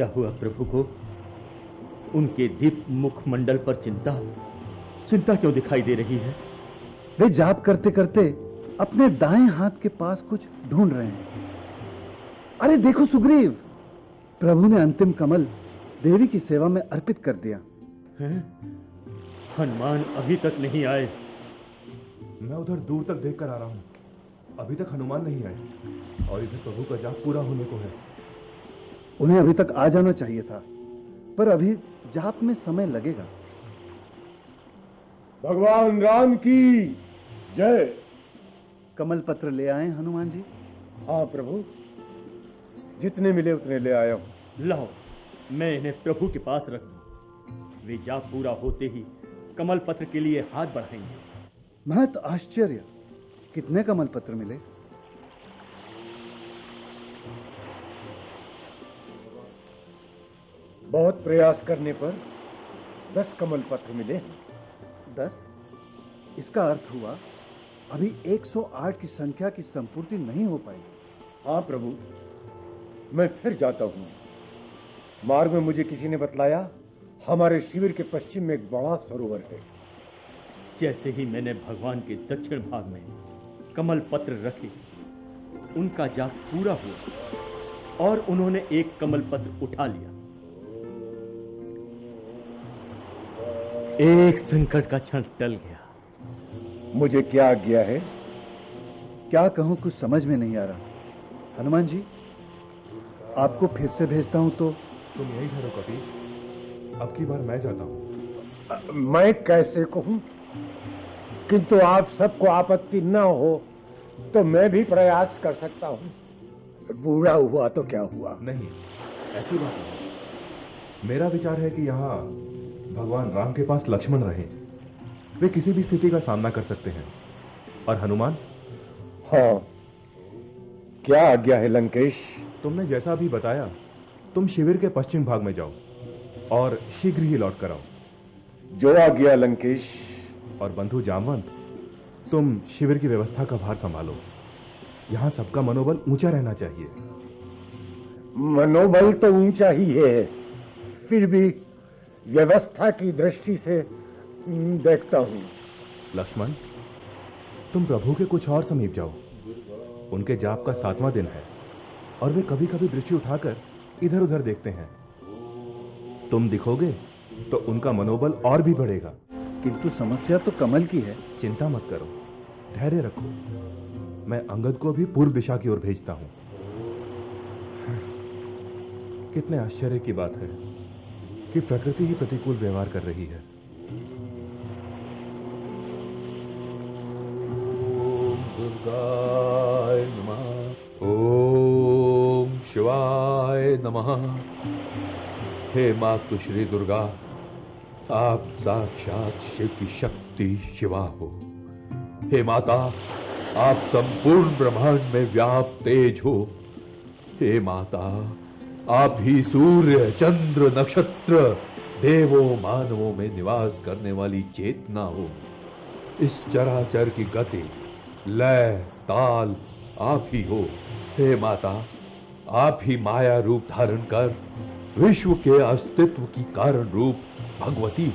क्या हुआ प्रभु को? उनके दीप मुखमंडल पर चिंता चिंता क्यों दिखाई दे रही है? वे जाप करते करते अपने दाएं हाथ के पास कुछ ढूंढ रहे हैं। अरे देखो सुग्रीव, प्रभु ने अंतिम कमल देवी की सेवा में अर्पित कर दिया है? हनुमान अभी तक नहीं आए। मैं उधर दूर तक देख कर आ रहा हूं, अभी तक हनुमान नहीं आए और इधर प्रभु का जाप पूरा होने को है। उन्हें अभी तक आ जाना चाहिए था, पर अभी जाप में समय लगेगा। भगवान राम की जय। कमल पत्र ले आए हनुमान जी? हाँ प्रभु, जितने मिले उतने ले आया हूं। लाओ, मैं इन्हें प्रभु के पास रख दूं। वे जाप पूरा होते ही कमल पत्र के लिए हाथ बढ़ाएंगे। महत आश्चर्य, कितने कमल पत्र मिले? बहुत प्रयास करने पर 10 कमल पत्र मिले। 10? इसका अर्थ हुआ अभी 108 की संख्या की संपूर्ति नहीं हो पाई। हाँ प्रभु, मैं फिर जाता हूं। मार्ग में मुझे किसी ने बतलाया, हमारे शिविर के पश्चिम में एक बड़ा सरोवर है। जैसे ही मैंने भगवान के दक्षिण भाग में कमल पत्र रखे, उनका जाप पूरा हुआ और उन्होंने एक कमल पत्र उठा लिया। एक संकट का क्षण टल गया। मुझे क्या आज्ञा है? क्या कहूं, कुछ समझ में नहीं आ रहा। हनुमान जी, आपको फिर से भेजता हूं तो? तुम यही ठहरो कपीश, अब की बार मैं जाता हूं। मैं कैसे कहूं, किंतु आप सबको आपत्ति न हो तो मैं भी प्रयास कर सकता हूं। बूढ़ा हुआ तो क्या हुआ? नहीं, ऐसी बात नहीं। मेरा विचार है कि यहाँ भगवान राम के पास लक्ष्मण रहे, वे किसी भी स्थिति का सामना कर सकते हैं। और हनुमान? हाँ, क्या आज्ञा है लंकेश? तुमने जैसा भी बताया, तुम शिविर के पश्चिम भाग में जाओ और शीघ्र ही लौट कर आओ। जो आज्ञा लंकेश। और बंधु जामवंत, तुम शिविर की व्यवस्था का भार संभालो। यहां सबका मनोबल ऊंचा रहना चाहिए। मनोबल तो ऊंचा ही है, फिर भी व्यवस्था की दृष्टि से देखता हूं। लक्ष्मण, तुम प्रभु के कुछ और समीप जाओ। उनके जाप का 7वां दिन है और वे कभी कभी दृष्टि उठाकर इधर उधर देखते हैं। तुम दिखोगे तो उनका मनोबल और भी बढ़ेगा। किंतु समस्या तो कमल की है। चिंता मत करो, धैर्य रखो। मैं अंगद को भी पूर्व दिशा की ओर भेजता हूं। कितने आश्चर्य की बात है कि प्रकृति ही प्रतिकूल व्यवहार कर रही है। ओम दुर्गाय नमः। ओम शिवाय नमः। हे मातु श्री दुर्गा, आप साक्षात शिव की शक्ति शिवा हो। हे माता, आप संपूर्ण ब्रह्मांड में व्याप्त तेज हो। हे माता, आप ही सूर्य चंद्र नक्षत्र देवों मानवों में निवास करने वाली चेतना हो। इस चराचर की गति लय ताल आप ही हो। हे माता, आप ही माया रूप धारण कर विश्व के अस्तित्व की कारण रूप भगवती।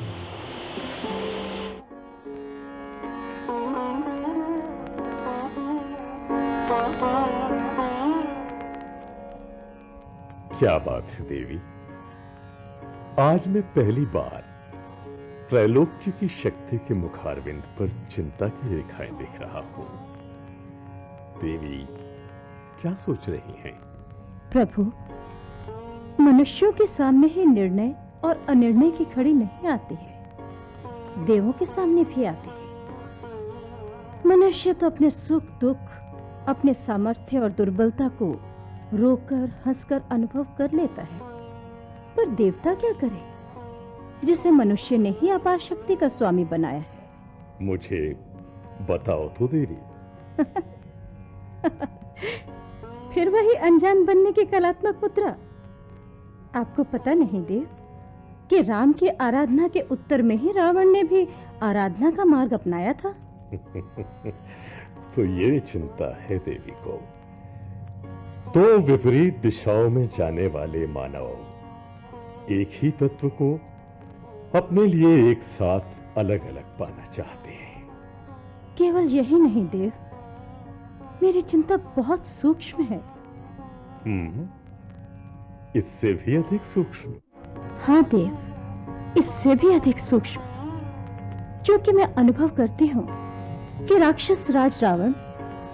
क्या बात है देवी, आज मैं पहली बार त्रैलोक्य की शक्ति के मुखारविंद पर चिंता की रेखाएं देख रहा हूं। देवी, क्या सोच रही हैं? प्रभु, मनुष्यों के सामने ही निर्णय और अनिर्णय की खड़ी नहीं आती है, देवों के सामने भी आती है। मनुष्य तो अपने सुख दुख, अपने सामर्थ्य और दुर्बलता को रोकर हंसकर अनुभव कर लेता है, पर देवता क्या करे, जिसे मनुष्य ने ही अपार शक्ति का स्वामी बनाया है। मुझे बताओ तो देवी। फिर वही अनजान बनने की कलात्मक मुद्रा। आपको पता नहीं देव कि राम की आराधना के उत्तर में ही रावण ने भी आराधना का मार्ग अपनाया था। तो ये चिंता है देवी को। दो विपरीत दिशाओं में जाने वाले मानव एक ही तत्व को अपने लिए एक साथ अलग अलग पाना चाहते हैं। केवल यही नहीं देव, मेरी चिंता बहुत सूक्ष्म है। इससे भी अधिक सूक्ष्म? हाँ देव, इससे भी अधिक सूक्ष्म, क्योंकि मैं अनुभव करती हूँ कि राक्षस राज रावण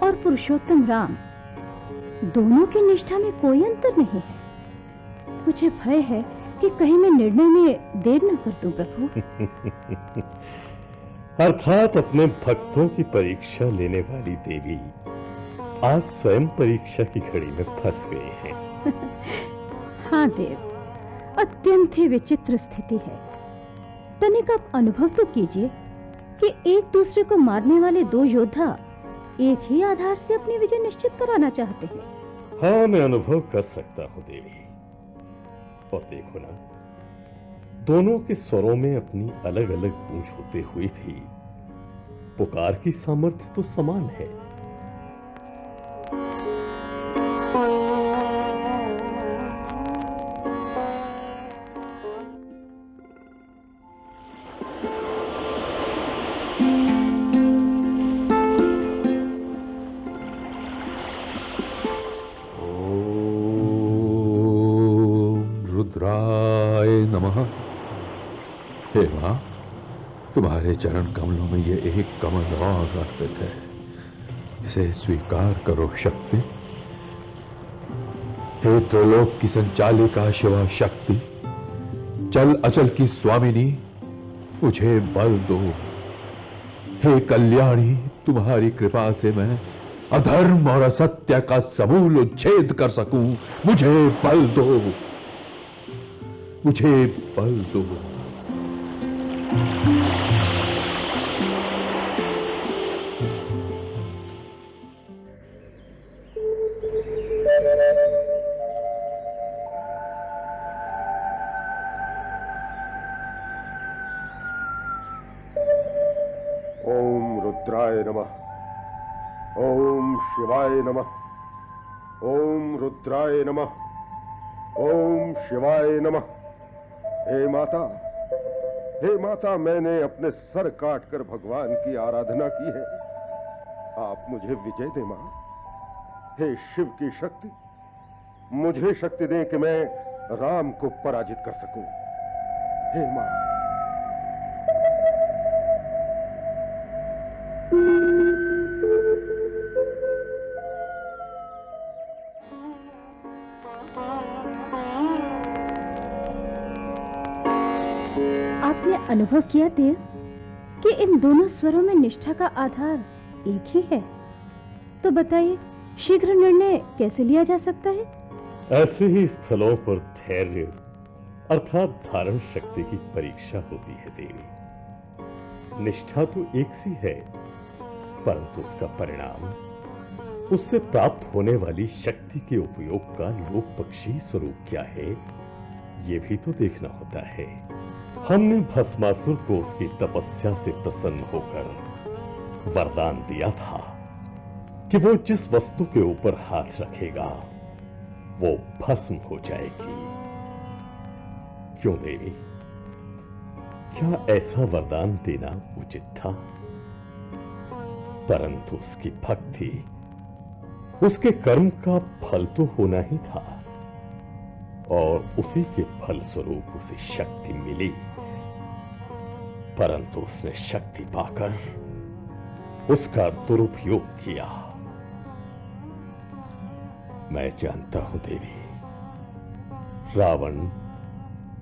और पुरुषोत्तम राम दोनों की निष्ठा में कोई अंतर नहीं है। मुझे भय है कि कहीं मैं निर्णय में देर न कर दूं प्रभु। अर्थात अपने भक्तों की परीक्षा लेने वाली देवी आज स्वयं परीक्षा की घड़ी में फंस गए हैं। हाँ देव, अत्यंत ही विचित्र स्थिति है। तनिक आप अनुभव तो कीजिए कि एक दूसरे को मारने वाले दो योद्धा एक ही आधार से अपनी विजय निश्चित कराना चाहते हैं। हाँ, मैं अनुभव कर सकता हूं देवी। और देखो ना, दोनों के स्वरों में अपनी अलग अलग गूंज होते हुए भी पुकार की सामर्थ्य तो समान है। रुद्राय नमः। हे मां, तुम्हारे चरण कमलों में ये एक कमल और अर्पित है, इसे स्वीकार करो शक्ति। हे त्रिलोक की संचालिका शिवा शक्ति, चल अचल की स्वामिनी, मुझे बल दो। हे कल्याणी, तुम्हारी कृपा से मैं अधर्म और असत्य का समूल उच्छेद कर सकूं, मुझे बल दो, मुझे बल दो। ओम रुद्राय नमः। ओम शिवाय नमः। ओम रुद्राय नमः। ओम शिवाय नमः। हे माता, मैंने अपने सर काटकर भगवान की आराधना की है। आप मुझे विजय दे मां। हे शिव की शक्ति, मुझे शक्ति दें कि मैं राम को पराजित कर सकूं। हे मां। आपने अनुभव किया देव कि इन दोनों स्वरों में निष्ठा का आधार एक ही है। तो बताइए, शीघ्र निर्णय कैसे लिया जा सकता है? ऐसे ही स्थलों पर धैर्य अर्थात धारण शक्ति की परीक्षा होती है देवी। निष्ठा तो एक सी है, परंतु उसका परिणाम, उससे प्राप्त होने वाली शक्ति के उपयोग का लोक पक्षी स्वरूप क्या है, ये भी तो देखना होता है। हमने भस्मासुर को उसकी तपस्या से प्रसन्न होकर वरदान दिया था कि वो जिस वस्तु के ऊपर हाथ रखेगा वो भस्म हो जाएगी। क्यों देवी, क्या ऐसा वरदान देना उचित था? परंतु उसकी भक्ति, उसके कर्म का फल तो होना ही था, और उसी के फल स्वरूप उसे शक्ति मिली। परंतु उसने शक्ति पाकर उसका दुरुपयोग किया। मैं जानता हूं देवी, रावण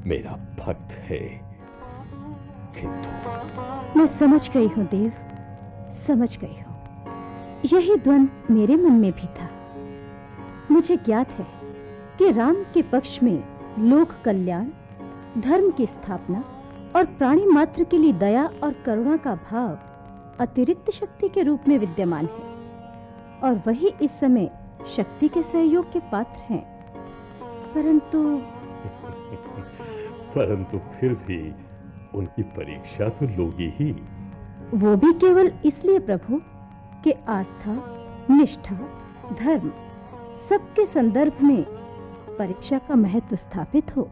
मेरा भक्त है, किंतु मैं समझ गई हूं देव, समझ गई हूं। यही द्वंद मेरे मन में भी था। मुझे ज्ञात है कि राम के पक्ष में लोक कल्याण, धर्म की स्थापना और प्राणी मात्र के लिए दया और करुणा का भाव अतिरिक्त शक्ति के रूप में विद्यमान है, और वही इस समय शक्ति के सहयोग के पात्र हैं। परंतु फिर भी उनकी परीक्षा तो लोगी ही। वो भी केवल इसलिए प्रभु कि आस्था, निष्ठा, धर्म सबके संदर्भ में परीक्षा का महत्व स्थापित हो।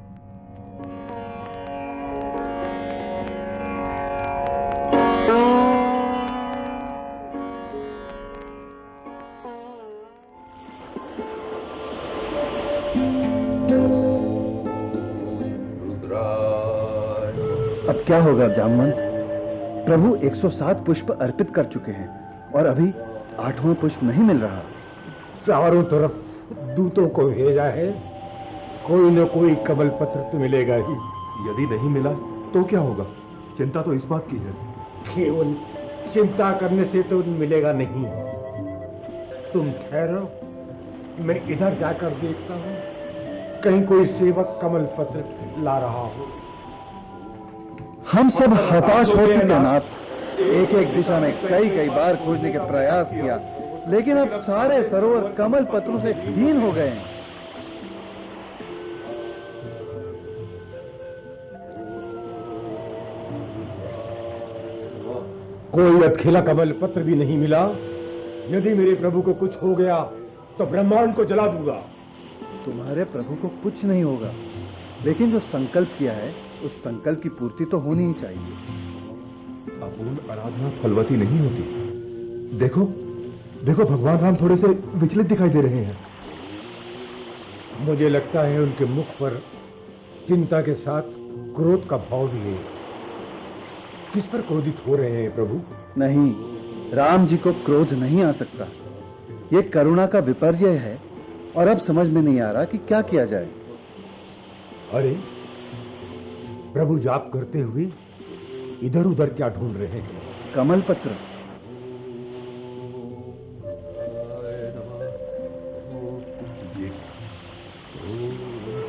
अब क्या होगा जामवंत? प्रभु 107 पुष्प अर्पित कर चुके हैं और अभी 8वां पुष्प नहीं मिल रहा। चारों तरफ दूतों को भेजा है, कोई न कोई कमल पत्र तो मिलेगा ही। यदि नहीं मिला तो क्या होगा? चिंता तो इस बात की है। केवल चिंता करने से तो मिलेगा नहीं। तुम ठहरो, मैं इधर जाकर देखता हूँ, कहीं कोई सेवक कमल पत्र ला रहा हो। हम सब हताश हो चुके नाथ। एक एक दिशा में कई कई बार खोजने का प्रयास किया, लेकिन अब सारे सरोवर कमल पत्रों से हीन हो गए हैं। कोई अधखिला कमल पत्र भी नहीं मिला। यदि मेरे प्रभु को कुछ हो गया तो ब्रह्मांड को जला दूंगा। तुम्हारे प्रभु को कुछ नहीं होगा, लेकिन जो संकल्प किया है उस संकल्प की पूर्ति तो होनी ही चाहिए। अपूर्ण आराधना फलवती नहीं होती। देखो देखो, भगवान राम थोड़े से विचलित दिखाई दे रहे हैं। मुझे लगता है उनके मुख पर चिंता के साथ क्रोध का भाव भी है। किस पर क्रोधित हो रहे हैं प्रभु? नहीं, राम जी को क्रोध नहीं आ सकता। ये करुणा का विपर्य है और अब समझ में नहीं आ रहा कि क्या किया जाए। अरे, प्रभु जाप करते हुए इधर उधर क्या ढूंढ रहे हैं? कमल पत्र।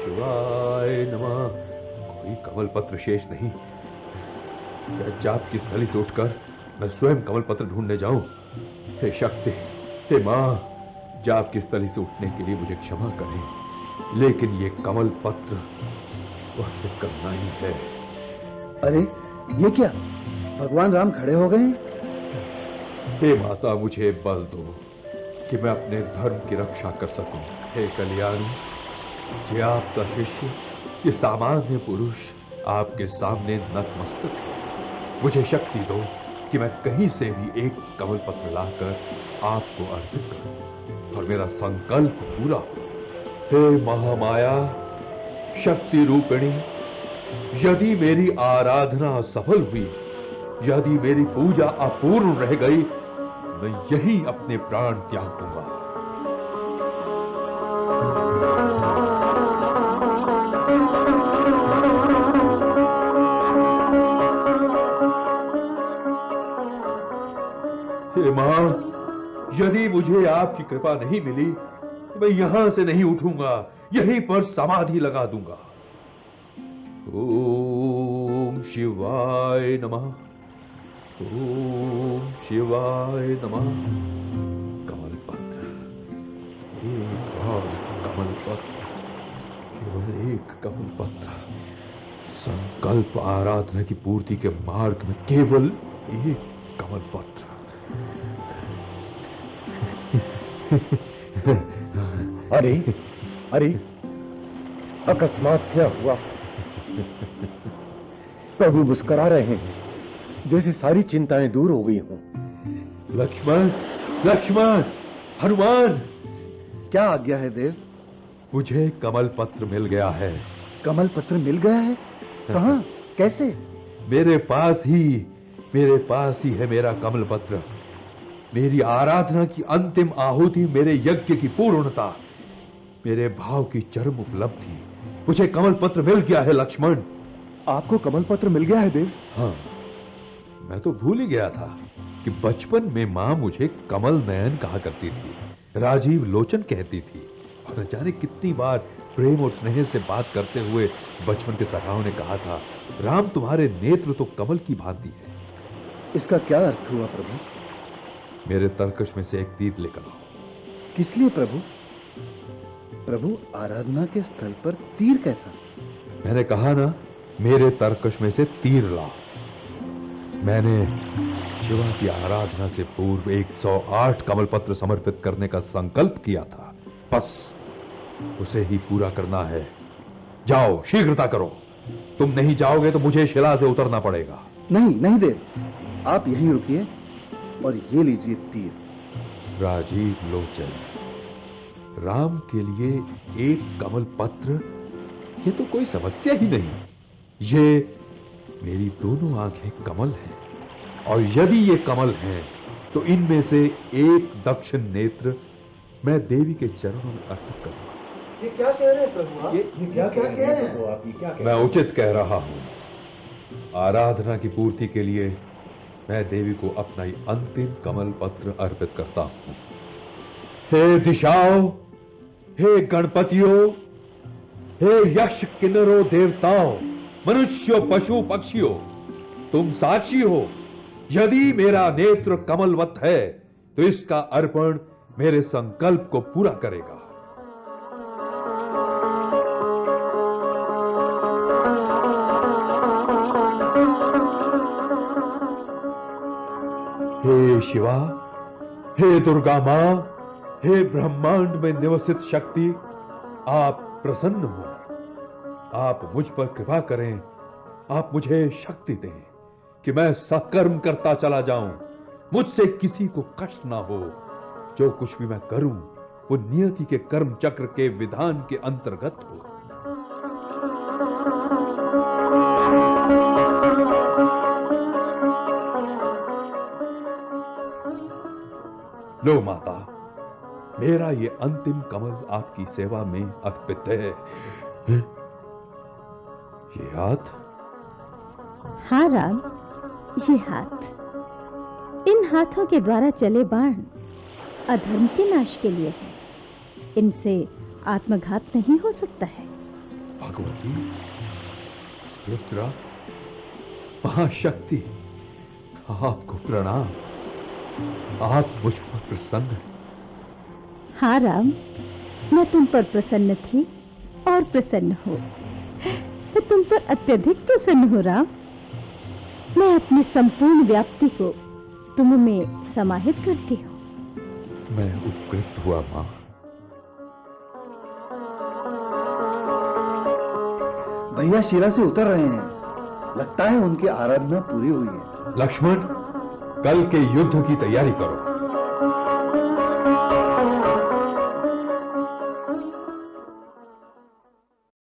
शिवाय नमः। कोई कमल पत्र शेष नहीं। जाप की स्थली से उठकर मैं स्वयं कमल पत्र ढूंढने जाऊं? हे शक्ति, हे मां, जाप की स्थली से उठने के लिए मुझे क्षमा करें, लेकिन ये कमल पत्र वह करना ही है। अरे, ये क्या? भगवान राम खड़े हो गए? हे माता, मुझे बल दो कि मैं अपने धर्म की रक्षा कर सकूं। हे कल्याणी, ये आपका शिष्य, ये सामान्य पुरुष आपके सामने नतमस्तक है। मुझे शक्ति दो कि मैं कहीं से भी एक कमल पत्र लाकर आपको अर्पित करूं और मेरा संकल्प पूरा हो। हे महामाया, शक्ति रूपिणी, यदि मेरी आराधना सफल हुई, यदि मेरी पूजा अपूर्ण रह गई, मैं यही अपने प्राण त्याग दूंगा। हे मां, यदि मुझे आपकी कृपा नहीं मिली तो मैं यहां से नहीं उठूंगा, यहीं पर समाधि लगा दूंगा। ओम शिवाय नमः। ओम शिवाय नमः। कमल पत्र, एक और कमल पत्र, केवल एक कमल पत्र। संकल्प आराधना की पूर्ति के मार्ग में केवल एक कमल पत्र। अरे अरे, अकस्मात क्या हुआ? प्रभु मुस्कुरा रहे हैं, जैसे सारी चिंताएं दूर हो गई हों। लक्ष्मण, लक्ष्मण, हनुमान। क्या आज्ञा है देव? मुझे कमल पत्र मिल गया है। कमल पत्र मिल गया है? कहां? कैसे? मेरे पास ही है मेरा कमल पत्र। मेरी आराधना की अंतिम आहुति, मेरे यज्ञ की पूर्णता, मेरे भाव की चरम उपलब्धि, मुझे कमल पत्र मिल गया है लक्ष्मण। आपको कमल पत्र मिल गया है देव? हाँ, मैं तो भूल ही गया था कि बचपन में मां मुझे कमल नयन कहा करती थी, राजीव लोचन कहती थी, और न जाने कितनी बार प्रेम और स्नेह से बात करते हुए बचपन के सखाओं ने कहा था, राम तुम्हारे नेत्र तो कमल की भांति है। इसका क्या अर्थ हुआ प्रभु? मेरे तरकश में से एक तीर लेकर आओ। किस लिए प्रभु? प्रभु, आराधना के स्थल पर तीर कैसा? मैंने कहा ना, मेरे तरकश में से तीर ला। मैंने शिवा की आराधना से पूर्व 108 कमल पत्र समर्पित करने का संकल्प किया था, बस उसे ही पूरा करना है। जाओ, शीघ्रता करो। तुम नहीं जाओगे तो मुझे शिला से उतरना पड़ेगा। नहीं नहीं देव, आप यहीं रुकिए और ये लीजिए तीर। राजीव लोचन, राम के लिए एक कमल पत्र, ये तो कोई समस्या ही नहीं। मेरी दोनों आंखें कमल हैं, और यदि ये कमल हैं तो इनमें से एक दक्षिण नेत्र मैं देवी के चरणों में अर्पित करूंगा। ये क्या कह रहे हैं प्रभु आप? ये क्या कह रहे हैं आप? ये क्या कह मैं उचित कह रहा हूं। आराधना की पूर्ति के लिए मैं देवी को अपना ही अंतिम कमल पत्र अर्पित करता हूं। हे दिशाओं, हे गणपतियों, हे यक्ष किन्नरों देवताओं, मनुष्यों पशु पक्षियों, तुम साक्षी हो। यदि मेरा नेत्र कमलवत है तो इसका अर्पण मेरे संकल्प को पूरा करेगा। हे शिवा, हे दुर्गा मां, हे ब्रह्मांड में निवसित शक्ति, आप प्रसन्न हो। आप मुझ पर कृपा करें, आप मुझे शक्ति दें कि मैं सत्कर्म करता चला जाऊं, मुझसे किसी को कष्ट ना हो। जो कुछ भी मैं करूं वो नियति के कर्म चक्र के विधान के अंतर्गत हो। लो माता, मेरा ये अंतिम कमल आपकी सेवा में अर्पित है। ये हाथ? हाँ राम, ये हाथ। इन हाथों के द्वारा चले बाण अधर्म के नाश के लिए है। इनसे आत्मघात नहीं हो सकता है। भगवती, रुद्रा, महाशक्ति, आपको प्रणाम। आप मुझ पर प्रसन्न हैं। हाँ राम, मैं तुम पर प्रसन्न थी और प्रसन्न हूँ। मैं तुम पर अत्यधिक प्रसन्न हूँ राम। मैं अपनी संपूर्ण व्याप्ति को तुम में समाहित करती हूँ। मैं उपकृत हुआ मां। भैया शिला से उतर रहे हैं। लगता है उनकी आराधना पूरी हुई है। लक्ष्मण, कल के युद्ध की तैयारी करो।